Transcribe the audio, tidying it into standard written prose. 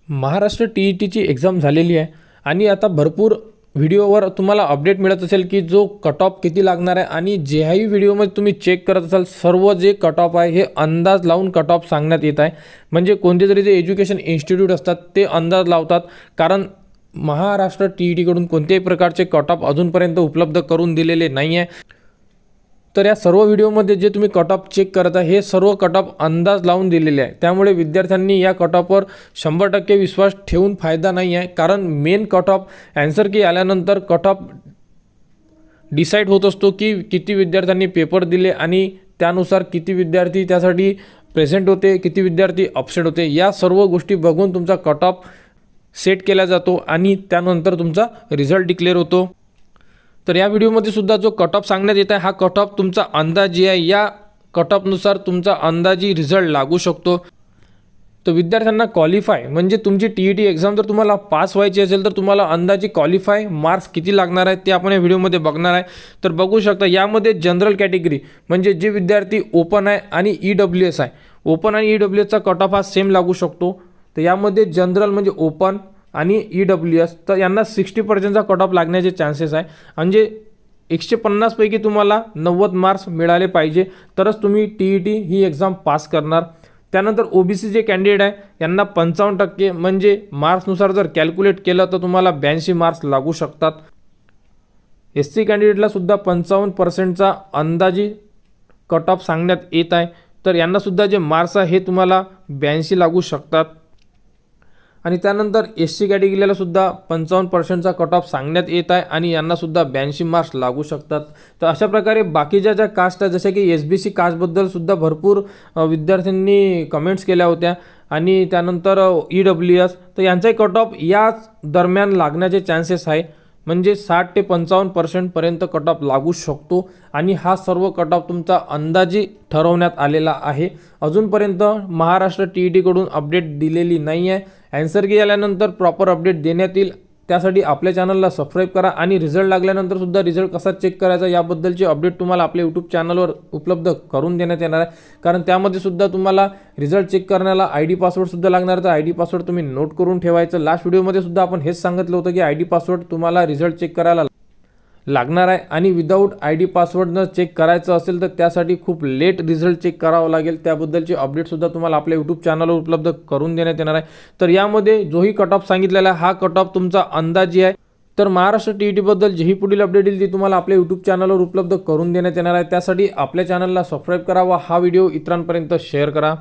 Maharashtra टी-ई-टीची exam झालेली आहे आणि आता भरपूर व्हिडिओवर तुम्हाला अपडेट मिळत असेल की जो कट ऑफ किती लागणार आहे आणि ज्याही व्हिडिओमध्ये तुम्ही चेक करत असाल सर्व जे कट ऑफ आहे हे अंदाज लावून कट ऑफ सांगण्यात येत आहे। म्हणजे कोणते तरी जे एज्युकेशन इन्स्टिट्यूट असतात ते अंदाज लावतात, कारण महाराष्ट्र टी-ई-टीकडून कोणत्याही प्रकारचे कट ऑफ अजूनपर्यंत उपलब्ध करून दिलेले नाही आहे। तर या सर्व व्हिडिओमध्ये जे तुम्ही कट ऑफ चेक करत आहे हे सर्व कट ऑफ अंदाज लावून दिलेले आहे, त्यामुळे विद्यार्थ्यांनी या कट ऑफवर 100% विश्वास ठेवून फायदा नाही आहे। कारण मेन कट ऑफ आन्सर की आल्यानंतर कट ऑफ डिसाईड होत असतो की किती विद्यार्थ्यांनी पेपर दिले आणि त्यानुसार किती विद्यार्थी त्यासाठी प्रेझेंट होते, किती विद्यार्थी अपसेट होते, या सर्व गोष्टी बघून तुमचा कट ऑफ सेट केला जातो आणि त्यानंतर तुमचा रिझल्ट डिक्लेअर होतो। तर या व्हिडिओमध्ये सुद्धा जो कट ऑफ सांगण्यात येत आहे हा कट ऑफ तुमचा अंदाजी आहे, या कट ऑफनुसार तुमचा अंदाजी रिझल्ट लागू शकतो। तर विद्यार्थ्यांना क्वालिफाय म्हणजे तुमची टी-ई-टी एक्झाम जर तुम्हाला पास व्हायची असेल तर तुम्हाला अंदाजी क्वालिफाय मार्क्स किती लागणार आहेत ते आपण या व्हिडिओमध्ये बघणार आहे। तर बघू शकता यामध्ये जनरल कॅटेगरी म्हणजे जे विद्यार्थी ओपन आहे आणि ई-डब्ल्यू-एस आहे, ओपन आणि ई-डब्ल्यू-एसचा कट ऑफ हा सेम लागू शकतो। तर यामध्ये जनरल म्हणजे ओपन आणि ई-डब्ल्यू-एस तर यांना 60%चा कट ऑफ लागण्याचे चान्सेस आहे। म्हणजे 150 पैकी तुम्हाला 90 मार्क्स मिळाले पाहिजे तरच तुम्ही टी-ई-टी ही एक्झाम पास करणार। त्यानंतर ओबीसी जे कॅन्डिडेट आहे यांना 55% म्हणजे मार्क्सनुसार जर कॅल्क्युलेट केलं तर तुम्हाला 82 मार्क्स लागू शकतात। एस-सी कॅन्डिडेटला सुद्धा 55%चा अंदाजी कट ऑफ सांगण्यात येत आहे, तर यांना सुद्धा जे मार्क्स आहे हे तुम्हाला 82 लागू शकतात। आणि त्यानंतर एस-सी कॅटेगरीला सुद्धा 55%चा कट ऑफ सांगण्यात येत आहे आणि यांना सुद्धा 82 मार्क्स लागू शकतात। तर अशा प्रकारे बाकीच्या ज्या कास्ट आहे जसे की एस-बी-सी कास्टबद्दल सुद्धा भरपूर विद्यार्थ्यांनी कमेंट्स केल्या होत्या आणि त्यानंतर ई-डब्ल्यू-एस तर यांचाही कट ऑफ या दरम्यान लागण्याचे चान्सेस आहे। म्हणजे 60 ते 55% पर्यंत कट ऑफ लागू शकतो आणि हा सर्व कट ऑफ तुमचा अंदाजी ठरवण्यात आलेला आहे। अजूनपर्यंत महाराष्ट्र टी-ई-टीकडून अपडेट दिलेली नाही आहे। आन्सर की आल्यानंतर प्रॉपर अपडेट देण्यात येईल, त्यासाठी आपल्या चॅनलला सबस्क्राईब करा आणि रिझल्ट लागल्यानंतर सुद्धा रिझल्ट कसा चेक करायचा याबद्दलची अपडेट तुम्हाला आपल्या यूट्यूब चॅनलवर उपलब्ध करून देण्यात येणार आहे। कारण त्यामध्ये सुद्धा तुम्हाला रिझल्ट चेक करण्याला आय-डी पासवर्ड सुद्धा लागणार, तर आय-डी पासवर्ड तुम्ही नोट करून ठेवायचं। लास्ट व्हिडिओमध्ये सुद्धा आपण हेच सांगितलं होतं की आय-डी पासवर्ड तुम्हाला रिझल्ट चेक करायला लागणार आहे आणि विदाऊट आय-डी पासवर्डनं चेक करायचं असेल तर त्यासाठी खूप लेट रिझल्ट चेक करावं लागेल। त्याबद्दलची अपडेटसुद्धा तुम्हाला आपल्या यूट्यूब चॅनलवर उपलब्ध करून देण्यात येणार आहे। तर यामध्ये जोही कट ऑफ सांगितलेला हा कट ऑफ तुमचा अंदाजी आहे। तर महाराष्ट्र टी-ई-टीबद्दल जेही पुढील अपडेट येईल ती तुम्हाला आपल्या यूट्यूब चॅनलवर उपलब्ध करून देण्यात येणार आहे। त्यासाठी आपल्या चॅनलला सबस्क्राईब करा व हा व्हिडिओ इतरांपर्यंत शेअर करा।